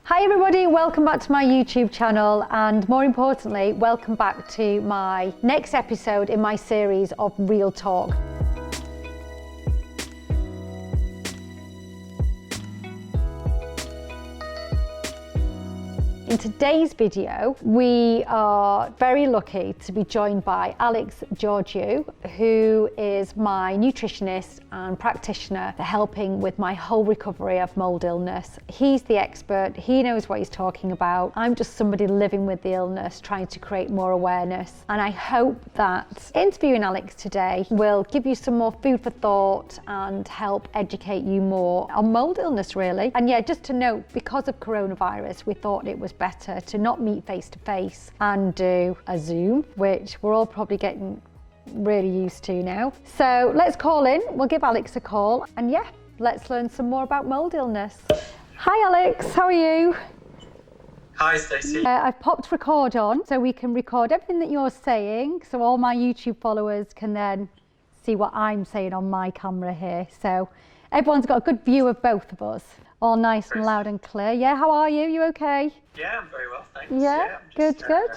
Hi everybody, welcome back to my YouTube channel, and more importantly, welcome back to my next episode in my series of Real Talk. In today's video, we are very lucky to be joined by Alex Georgiou, who is my nutritionist and practitioner helping with my whole recovery of mold illness. He's the expert, he knows what he's talking about. I'm just somebody living with the illness, trying to create more awareness. And I hope that interviewing Alex today will give you some more food for thought and help educate you more on mold illness, really. And yeah, just to note, because of coronavirus, we thought it was better to not meet face to face and do a Zoom, which we're all probably getting really used to now. So let's call in, we'll give Alex a call, and yeah, let's learn some more about mold illness. Hi Alex, how are you? Hi Stacey. I've popped record on so we can record everything that you're saying, so all my YouTube followers can then see what I'm saying on my camera here. So everyone's got a good view of both of us. All nice and loud and clear. Yeah, how are you? You okay? Yeah, I'm very well, thanks. Yeah, I'm just, good.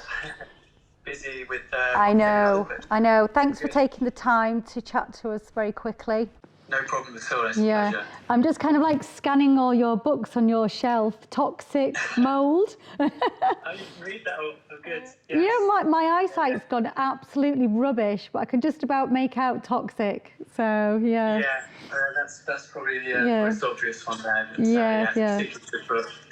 Busy with I know. Thanks for taking the time to chat to us very quickly. No problem at all, it's a Yeah, pleasure. I'm just kind of like scanning all your books on your shelf. Toxic, mold. Oh, you can read that all. Oh, good. Yes. Yeah, my eyesight's gone absolutely rubbish, but I can just about make out toxic. So yeah. Yeah, that's probably the most obvious one there. But, Yeah.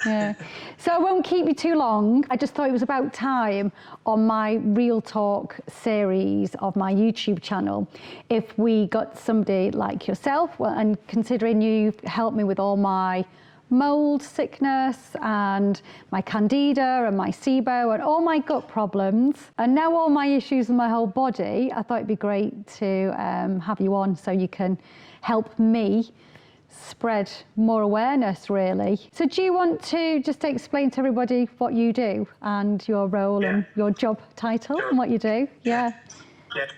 Yeah. So I won't keep you too long. I just thought it was about time on my Real Talk series of my YouTube channel if we got somebody like yourself, and considering you've helped me with all my mold sickness and my candida and my SIBO and all my gut problems and now all my issues in my whole body, I thought it'd be great to have you on so you can help me spread more awareness, really. So do you want to just explain to everybody what you do and your role and your job title and what you do? Yeah,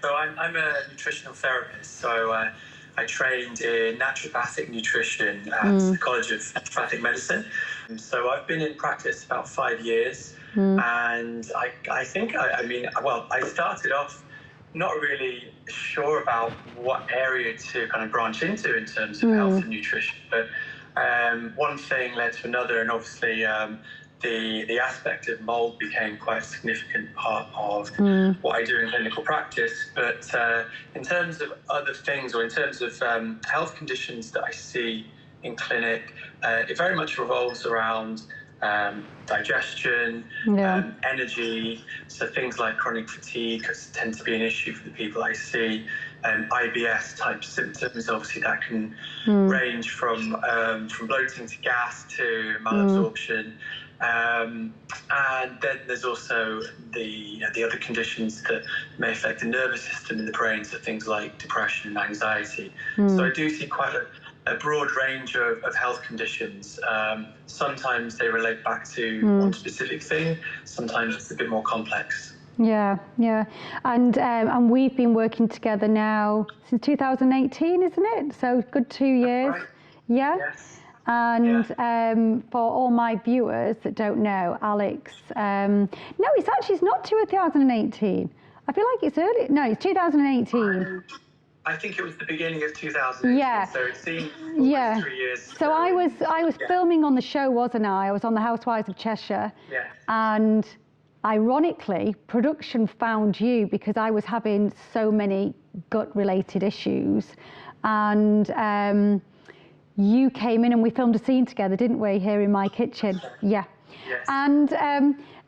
so I'm a nutritional therapist, so I trained in naturopathic nutrition at the College of Naturopathic Medicine. So I've been in practice about 5 years, and I think, I started off not really sure about what area to kind of branch into in terms of health and nutrition, but one thing led to another, and obviously the aspect of mold became quite a significant part of what I do in clinical practice. But in terms of other things, or in terms of health conditions that I see in clinic, it very much revolves around digestion, energy, so things like chronic fatigue tend to be an issue for the people I see, and IBS type symptoms. Obviously that can range from bloating to gas to malabsorption. And then there's also the other conditions that may affect the nervous system in the brain, so things like depression and anxiety. So I do see quite a broad range of health conditions. Sometimes they relate back to one specific thing, sometimes it's a bit more complex. Yeah. And we've been working together now since 2018, isn't it? So good 2 years. Right. Yeah. Yes. And for all my viewers that don't know, Alex, no, it's not 2018. I feel like it's early. No, it's 2018. I think it was the beginning of 2018. Yeah. So it seemed almost 3 years. So I was filming on the show, wasn't I? I was on the Housewives of Cheshire. Yeah. And ironically, production found you because I was having so many gut-related issues, and you came in and we filmed a scene together, didn't we, here in my kitchen? Yeah. Yes.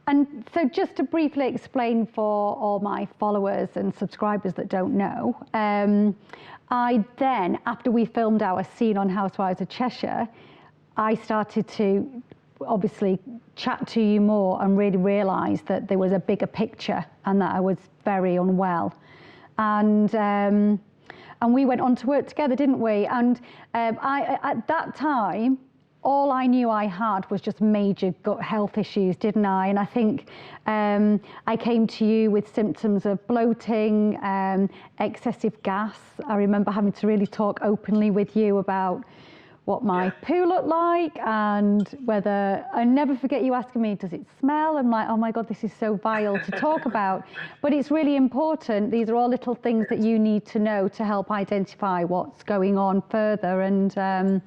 And so just to briefly explain for all my followers and subscribers that don't know, I then, after we filmed our scene on Housewives of Cheshire, I started to obviously chat to you more and really realise that there was a bigger picture and that I was very unwell. And we went on to work together, didn't we? And I, at that time, all I knew I had was just major gut health issues, didn't I? And I think I came to you with symptoms of bloating, excessive gas. I remember having to really talk openly with you about what my poo looked like, and whether, I never forget you asking me, does it smell? I'm like, oh my God, this is so vile to talk about. But it's really important. These are all little things that you need to know to help identify what's going on further. And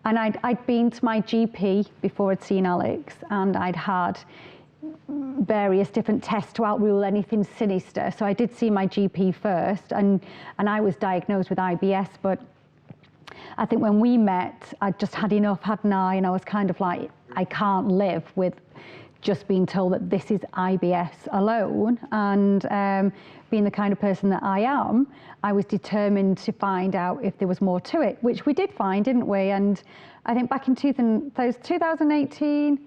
I'd been to my GP before I'd seen Alex, and I'd had various different tests to outrule anything sinister. So I did see my GP first, and I was diagnosed with IBS, but I think when we met, I'd just had enough, hadn't I? And I was kind of like, I can't live with just being told that this is IBS alone. And being the kind of person that I am, I was determined to find out if there was more to it, which we did find, didn't we? And I think back in 2018,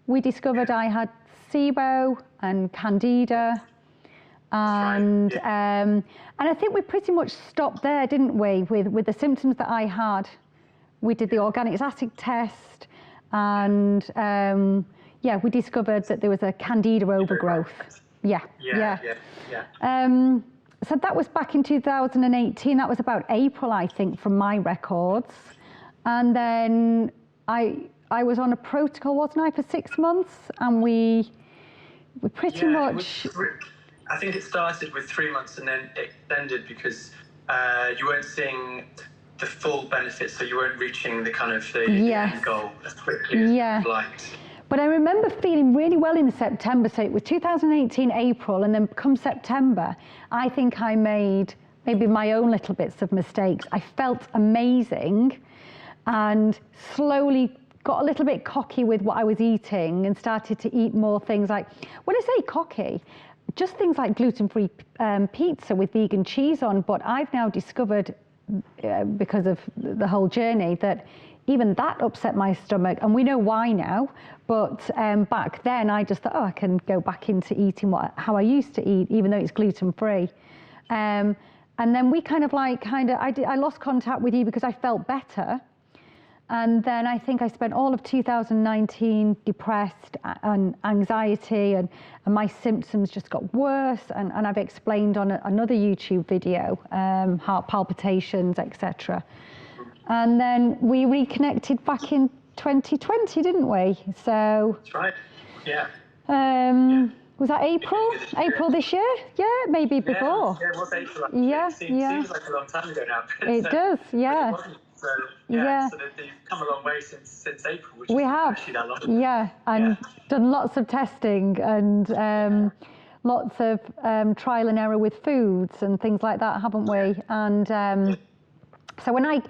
we discovered I had SIBO and Candida. And I think we pretty much stopped there, didn't we, with the symptoms that I had. We did the organic acid test, and we discovered that there was a Candida overgrowth. So that was back in 2018. That was about April, I think, from my records. And then I was on a protocol, wasn't I, for 6 months, and we pretty much. I think it started with 3 months and then it ended because you weren't seeing the full benefits, so you weren't reaching the kind of the end goal as quickly as you'd liked. But I remember feeling really well in September, so it was 2018 April, and then come September, I think I made maybe my own little bits of mistakes. I felt amazing and slowly got a little bit cocky with what I was eating and started to eat more things like, when I say cocky, just things like gluten-free pizza with vegan cheese on. But I've now discovered, because of the whole journey, that even that upset my stomach, and we know why now. But back then, I just thought, I can go back into eating how I used to eat, even though it's gluten-free. And then we I lost contact with you because I felt better. And then I think I spent all of 2019 depressed and anxiety, and my symptoms just got worse. And I've explained on another YouTube video, heart palpitations, etc. And then we reconnected back in 2020, didn't we? So. That's right. Yeah. Was that April? April this year? Yeah, maybe before. Yeah, it was April. Yeah, it seems like a long time ago now. It does, yeah. So they've come a long way since April, which we is have actually that long. And done lots of testing and lots of trial and error with foods and things like that, haven't we? And so when I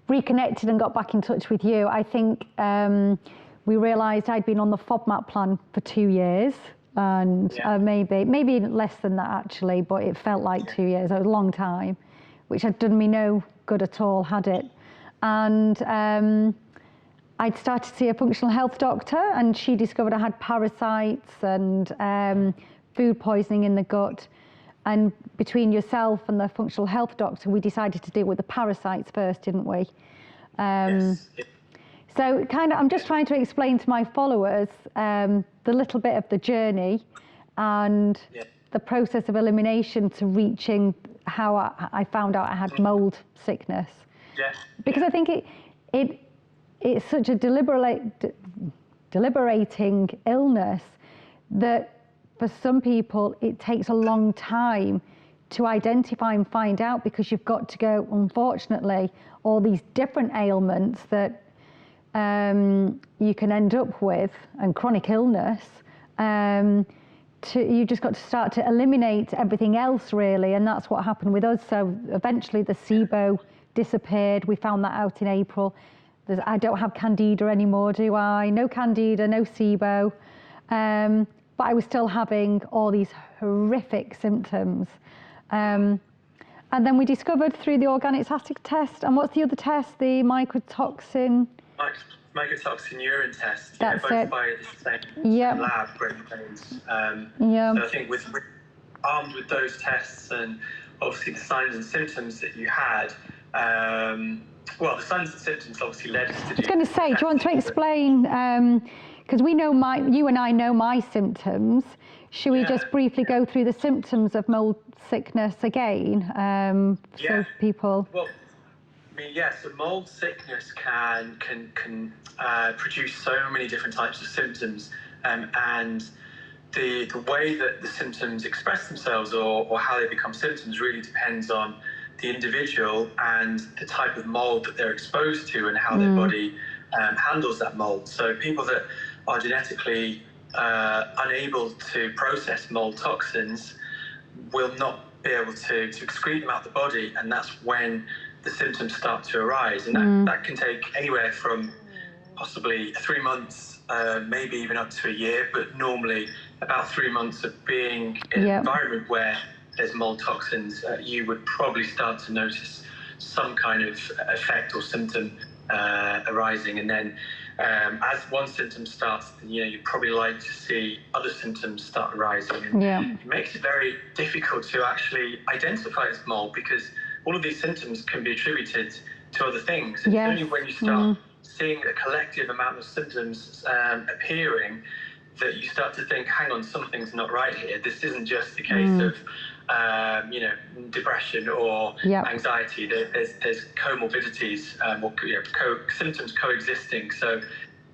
reconnected and got back in touch with you, I think we realised I'd been on the FODMAP plan for 2 years, and maybe less than that actually, but it felt like 2 years. It was a long time, which had done me no good at all, had it. And I'd started to see a functional health doctor, and she discovered I had parasites and food poisoning in the gut. And between yourself and the functional health doctor, we decided to deal with the parasites first, didn't we? Yes. So I'm just trying to explain to my followers the little bit of the journey and the process of elimination to reaching how I found out I had mold sickness. Because I think it's such a deliberating illness that for some people it takes a long time to identify and find out, because you've got to go, unfortunately, all these different ailments that you can end up with, and chronic illness, you just got to start to eliminate everything else, really, and that's what happened with us. So eventually the SIBO disappeared. We found that out in April. I don't have Candida anymore, do I? No Candida, no SIBO. But I was still having all these horrific symptoms. And then we discovered through the organic acid test, and what's the other test? The mycotoxin urine test. That's both it. by the same lab, So I think with armed with those tests and obviously the signs and symptoms that you had, the signs and symptoms obviously led us to do. I was going to say, do you want to explain? Because we know you and I know my symptoms. Should we just briefly go through the symptoms of mold sickness again? So people. Well, I mean, yeah, so mold sickness can produce so many different types of symptoms, and the way that the symptoms express themselves or how they become symptoms really depends on the individual and the type of mold that they're exposed to and how their body handles that mold. So people that are genetically unable to process mold toxins will not be able to excrete them out the body, and that's when the symptoms start to arise. And that can take anywhere from possibly 3 months, maybe even up to a year, but normally about 3 months of being in an environment where there's mold toxins, you would probably start to notice some kind of effect or symptom arising. And then as one symptom starts, you'd probably like to see other symptoms start arising. And it makes it very difficult to actually identify as mold, because all of these symptoms can be attributed to other things. It's only when you start seeing a collective amount of symptoms appearing that you start to think, hang on, something's not right here. This isn't just a case of depression or anxiety. There's comorbidities or symptoms coexisting. So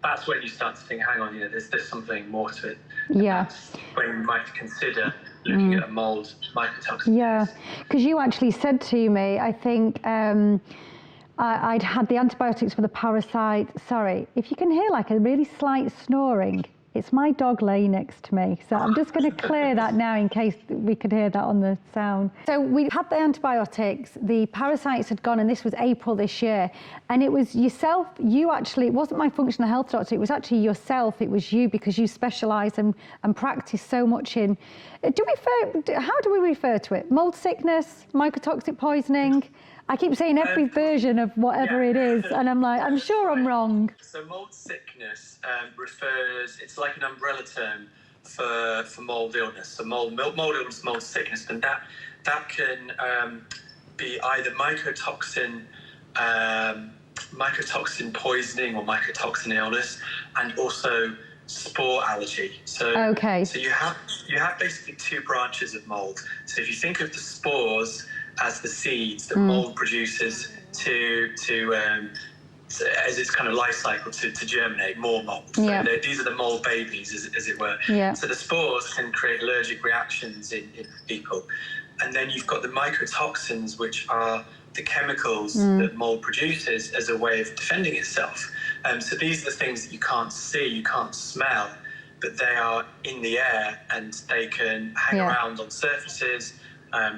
that's when you start to think, hang on, there's something more to it. That's when you might consider looking at a mold mycotoxin. Yeah, because you actually said to me, I think I'd had the antibiotics for the parasite. Sorry, if you can hear like a really slight snoring, it's my dog laying next to me. So I'm just going to clear that now in case we could hear that on the sound. So we had the antibiotics, the parasites had gone, and this was April this year. And it was yourself, it wasn't my functional health doctor, it was actually yourself, it was you, because you specialise and practice so much in, how do we refer to it? Mold sickness, mycotoxic poisoning? I keep saying every version of whatever it is, and I'm like, I'm sure I'm wrong. So mold sickness it's like an umbrella term for mold illness. So mold illness, mold sickness, and that can be either mycotoxin poisoning or mycotoxin illness, and also spore allergy. So you have basically two branches of mold. So if you think of the spores as the seeds that mold produces as its kind of life cycle to germinate more mold. So these are the mold babies, as it were. So the spores can create allergic reactions in people. And then you've got the mycotoxins, which are the chemicals that mold produces as a way of defending itself. So these are the things that you can't see, you can't smell, but they are in the air, and they can hang around on surfaces,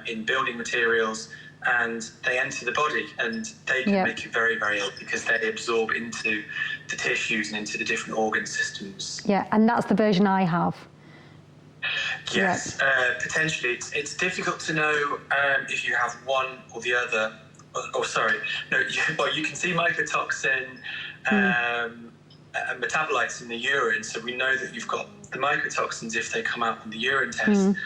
in building materials, and they enter the body, and they can make you very, very ill, because they absorb into the tissues and into the different organ systems. Yeah, and that's the version I have. Yes, potentially. It's difficult to know if you have one or the other. You can see mycotoxin metabolites in the urine, so we know that you've got the mycotoxins if they come out on the urine test.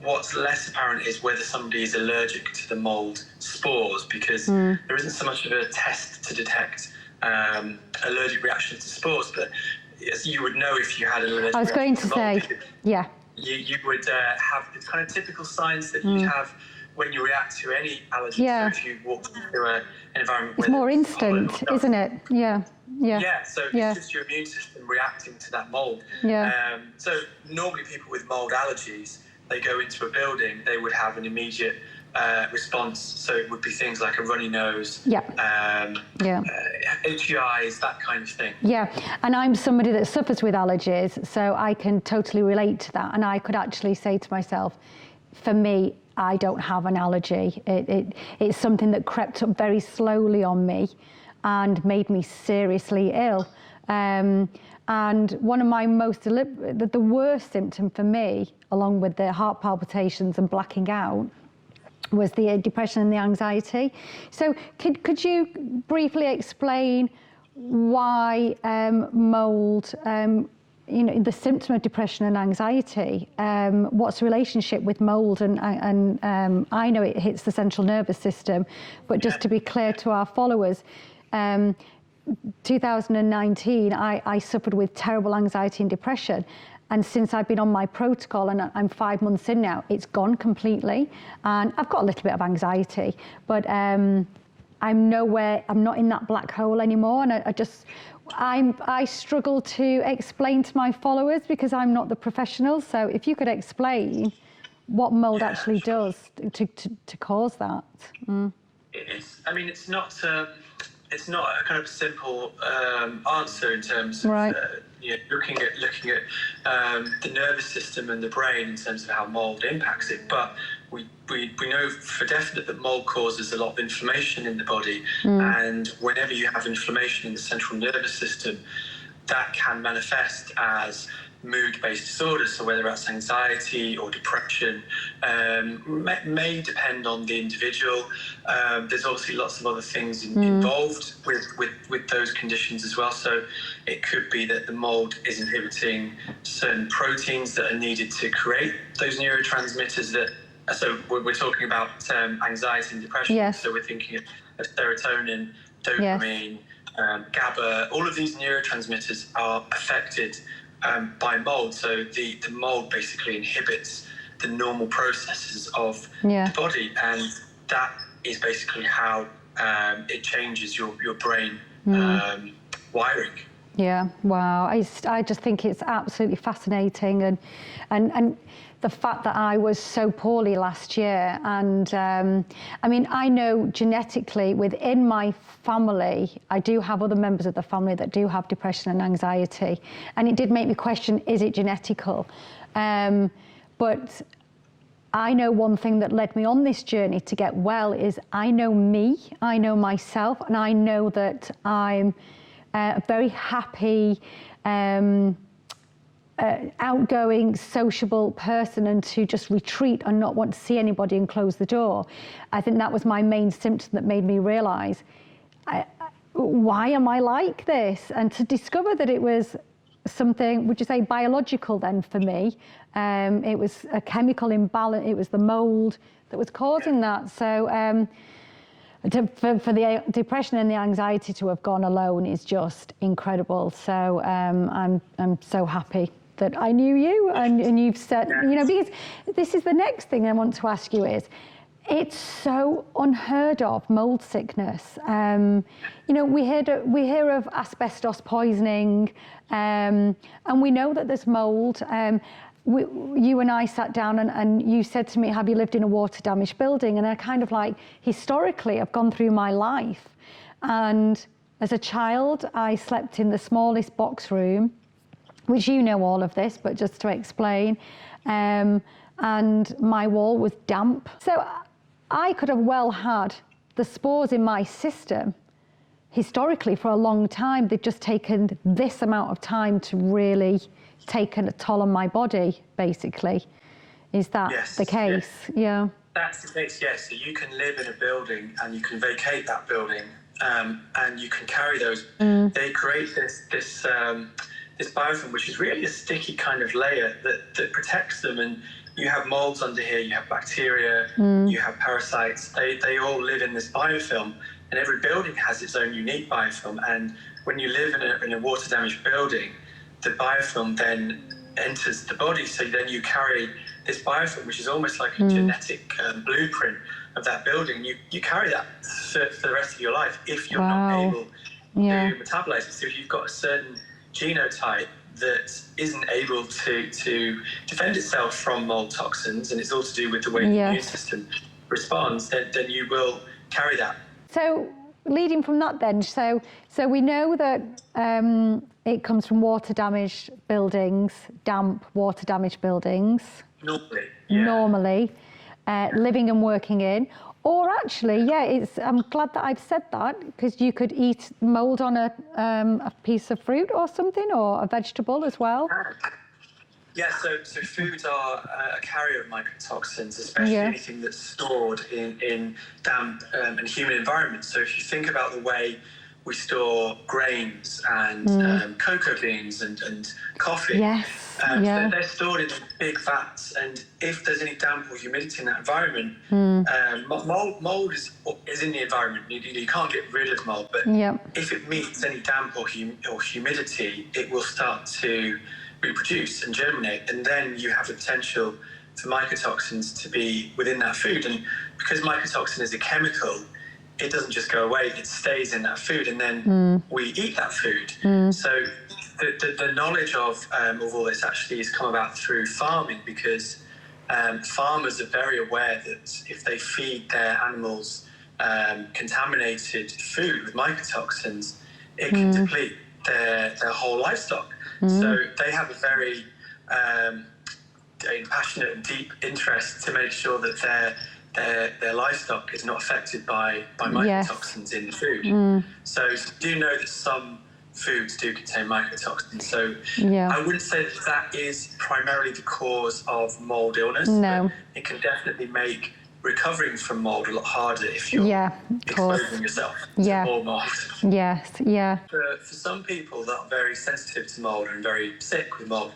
What's less apparent is whether somebody is allergic to the mold spores, because there isn't so much of a test to detect allergic reactions to spores, but as you would know if you had an allergic reaction. I was going to say, you would have the kind of typical signs that you'd have when you react to any allergy. So if you walk into an environment where it's more instant, isn't it? So it's just your immune system reacting to that mold. So normally people with mold allergies, they go into a building, they would have an immediate response. So it would be things like a runny nose, itchy eyes, that kind of thing. And I'm somebody that suffers with allergies, so I can totally relate to that. And I could actually say to myself, for me, I don't have an allergy. It's something that crept up very slowly on me and made me seriously ill. And one of my the worst symptom for me, along with the heart palpitations and blacking out, was the depression and the anxiety. So could you briefly explain why mold, the symptom of depression and anxiety, what's the relationship with mold? And I know it hits the central nervous system, but just to be clear to our followers, 2019, I suffered with terrible anxiety and depression. And since I've been on my protocol, and I'm 5 months in now, it's gone completely. And I've got a little bit of anxiety, but I'm not in that black hole anymore. And I struggle to explain to my followers because I'm not the professional. So if you could explain what mold actually does to cause that. It's not a kind of simple answer in terms of looking at the nervous system and the brain in terms of how mold impacts it. But we know for definite that mold causes a lot of inflammation in the body, and whenever you have inflammation in the central nervous system, that can manifest as mood-based disorders. So whether that's anxiety or depression, may depend on the individual. There's obviously lots of other things involved with those conditions as well. So it could be that the mold is inhibiting certain proteins that are needed to create those neurotransmitters that. So we're talking about anxiety and depression. Yes. So we're thinking of serotonin, dopamine, GABA. All of these neurotransmitters are affected by mold. So the mold basically inhibits the normal processes of the body, and that is basically how it changes your brain wiring. Yeah, wow. I just think it's absolutely fascinating, and the fact that I was so poorly last year, and I know genetically within my family, I do have other members of the family that do have depression and anxiety, and it did make me question, is it genetical? But I know one thing that led me on this journey to get well is I know me, I know myself, and I know that I'm a very happy, outgoing, sociable person, and to just retreat and not want to see anybody and close the door. I think that was my main symptom that made me realise, why am I like this? And to discover that it was something, would you say biological then for me? It was a chemical imbalance, it was the mold that was causing that. So for the depression and the anxiety to have gone alone is just incredible. So I'm so happy that I knew you, and you've said, because this is the next thing I want to ask you is, it's so unheard of, mold sickness. We hear of asbestos poisoning, and we know that there's mold. You and I sat down and you said to me, have you lived in a water damaged building? And I kind of like, historically, I've gone through my life. And as a child, I slept in the smallest box room, which you know all of this, but just to explain. And my wall was damp. So I could have well had the spores in my system historically for a long time. They've just taken this amount of time to really taken a toll on my body, basically. Is that the case? Yes. Yeah. That's the case, yes. So you can live in a building and you can vacate that building, and you can carry those. They create this biofilm, which is really a sticky kind of layer that protects them. And you have molds under here, you have bacteria, you have parasites. They all live in this biofilm, and every building has its own unique biofilm. And when you live in a water damaged building, the biofilm then enters the body. So then you carry this biofilm, which is almost like a genetic blueprint of that building. You carry that for the rest of your life if you're not able to metabolize it. So if you've got a certain genotype that isn't able to defend itself from mold toxins, and it's all to do with the way the immune system responds, then you will carry that. So leading from that then, so we know that it comes from water damaged buildings, damp water damaged buildings. Normally, living and working in. Or actually, I'm glad that I've said that, because you could eat mold on a piece of fruit or something, or a vegetable as well. Yeah, so foods are a carrier of mycotoxins, especially anything that's stored in damp and humid environments. So if you think about the way we store grains and cocoa beans and coffee, they're stored in big vats. And if there's any damp or humidity in that environment, mold is in the environment. You can't get rid of mold, but if it meets any damp or humidity, it will start to reproduce and germinate, and then you have the potential for mycotoxins to be within that food. And because mycotoxin is a chemical, it doesn't just go away, it stays in that food, and then we eat that food. So the knowledge of all this actually has come about through farming, because farmers are very aware that if they feed their animals contaminated food with mycotoxins, it can deplete their whole livestock. So they have a very passionate and deep interest to make sure that their livestock is not affected by mycotoxins in the food. So you do know that some foods do contain mycotoxins. So I wouldn't say that is primarily the cause of mold illness. No. But it can definitely make recovering from mold a lot harder if you're exposing yourself to more mold. Yes, yeah. For some people that are very sensitive to mold and very sick with mold,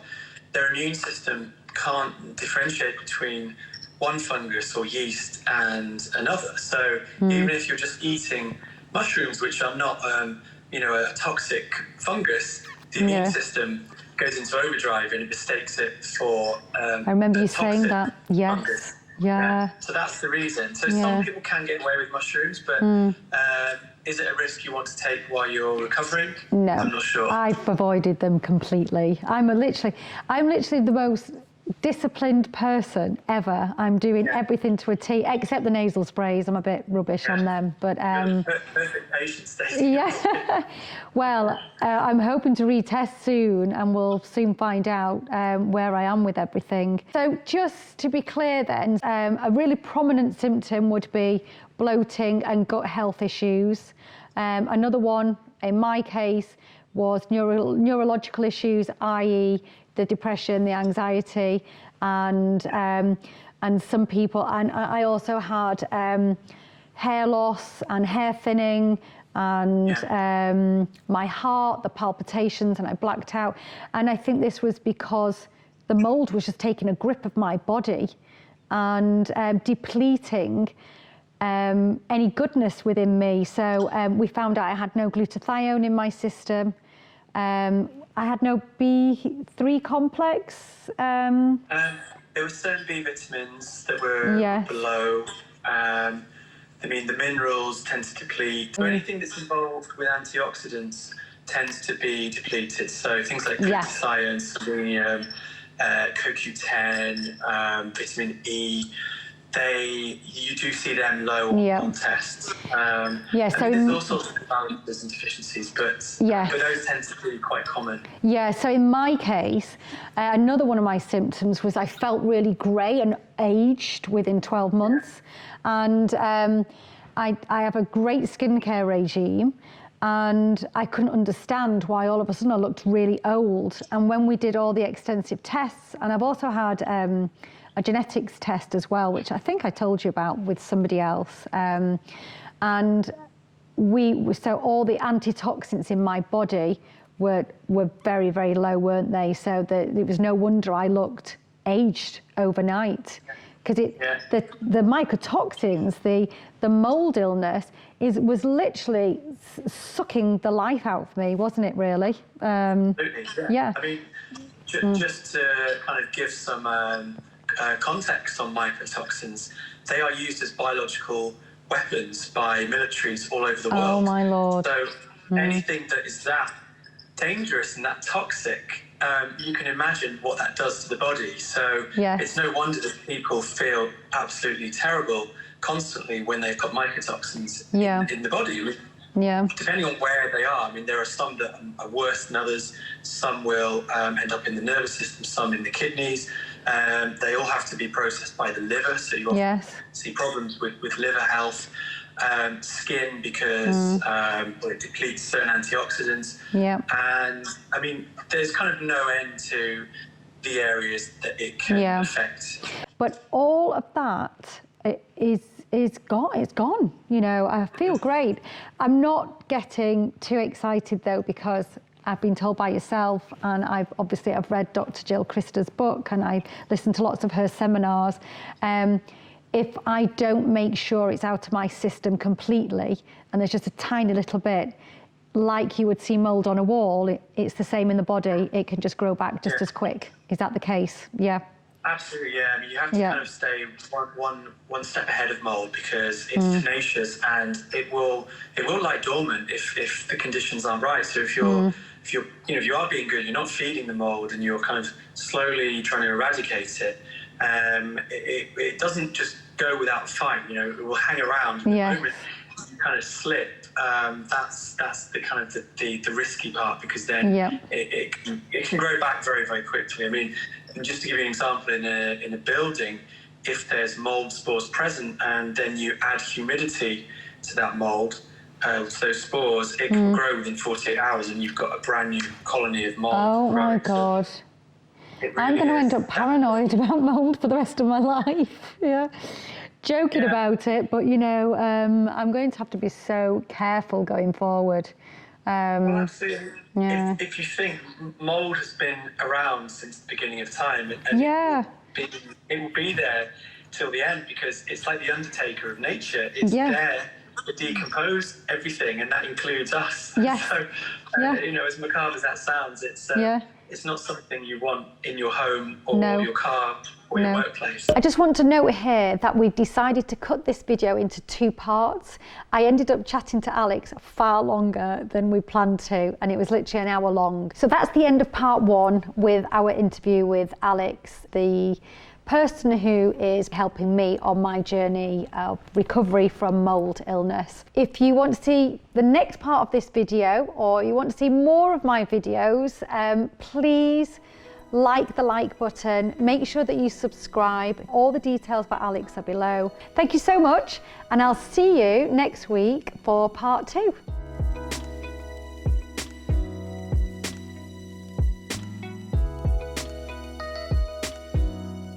their immune system can't differentiate between one fungus or yeast and another. So even if you're just eating mushrooms, which are not, a toxic fungus, the immune system goes into overdrive and it mistakes it for I remember you saying that. Yes. Fungus. Yeah. So that's the reason. So some people can get away with mushrooms, but is it a risk you want to take while you're recovering? No. I'm not sure. I've avoided them completely. I'm literally the most disciplined person ever. I'm doing everything to a T, except the nasal sprays. I'm a bit rubbish on them, but perfect patient, Stacey. Yeah. Well, I'm hoping to retest soon, and we'll soon find out where I am with everything. So just to be clear then, a really prominent symptom would be bloating and gut health issues. Another one, in my case, was neurological issues, i.e. the depression, the anxiety, and some people, and I also had hair loss and hair thinning, and my heart, the palpitations, and I blacked out. And I think this was because the mold was just taking a grip of my body and depleting any goodness within me. So we found out I had no glutathione in my system. I had no B3 complex. There were certain B vitamins that were below. The minerals tend to deplete. So anything that's involved with antioxidants tends to be depleted. So things like glutathione, selenium, CoQ10, vitamin E, you do see them low on tests. So there's all sorts of imbalances and deficiencies, but those tend to be quite common. Yeah, so in my case, another one of my symptoms was I felt really grey and aged within 12 months. And I have a great skincare regime, and I couldn't understand why all of a sudden I looked really old. And when we did all the extensive tests, and I've also had a genetics test as well, which I think I told you about with somebody else. And so all the antitoxins in my body were very, very low, weren't they? So it was no wonder I looked aged overnight. Because the mycotoxins, the mold illness, was literally sucking the life out of me, wasn't it, really? Absolutely, yeah. I mean, just to kind of give some context on mycotoxins, they are used as biological weapons by militaries all over the world. Oh, my Lord. So anything that is that dangerous and that toxic, you can imagine what that does to the body. So it's no wonder that people feel absolutely terrible constantly when they've got mycotoxins in the body. Depending on where they are, I mean, there are some that are worse than others. Some will end up in the nervous system, some in the kidneys. They all have to be processed by the liver, so you often see problems with liver health. Skin, because it depletes certain antioxidants. And I mean, there's kind of no end to the areas that it can affect. But all of that is gone. It's gone. You know, I feel great. I'm not getting too excited though, because I've been told by yourself, and I've read Dr. Jill Krista's book, and I've listened to lots of her seminars. If I don't make sure it's out of my system completely, and there's just a tiny little bit, like you would see mold on a wall, it's the same in the body. It can just grow back just as quick. Is that the case? Yeah. Absolutely, yeah. I mean, you have to kind of stay one step ahead of mold, because it's tenacious and it will lie dormant if the conditions aren't right. So if you are being good, you're not feeding the mold, and you're kind of slowly trying to eradicate it. It doesn't just go without a fight. It will hang around. The moment you kind of slip, that's the kind of the risky part, because then it can grow back very, very quickly. I mean, and just to give you an example, in a building, if there's mold spores present and then you add humidity to that mold, those spores, it can grow within 48 hours, and you've got a brand new colony of mold. Oh my God. Really I'm going to end up paranoid about mold for the rest of my life. Joking about it, but I'm going to have to be so careful going forward. Well, absolutely. If you think mold has been around since the beginning of time, and it will be there till the end, because it's like the undertaker of nature. It's there to decompose everything, and that includes us. So, as macabre as that sounds, it's not something you want in your home or your car or your workplace. I just want to note here that we've decided to cut this video into 2 parts. I ended up chatting to Alex far longer than we planned to, and it was literally an hour long. So that's the end of part 1 with our interview with Alex, the person who is helping me on my journey of recovery from mold illness. If you want to see the next part of this video, or you want to see more of my videos, please like the like button, make sure that you subscribe. All the details about Alex are below. Thank you so much, and I'll see you next week for part 2.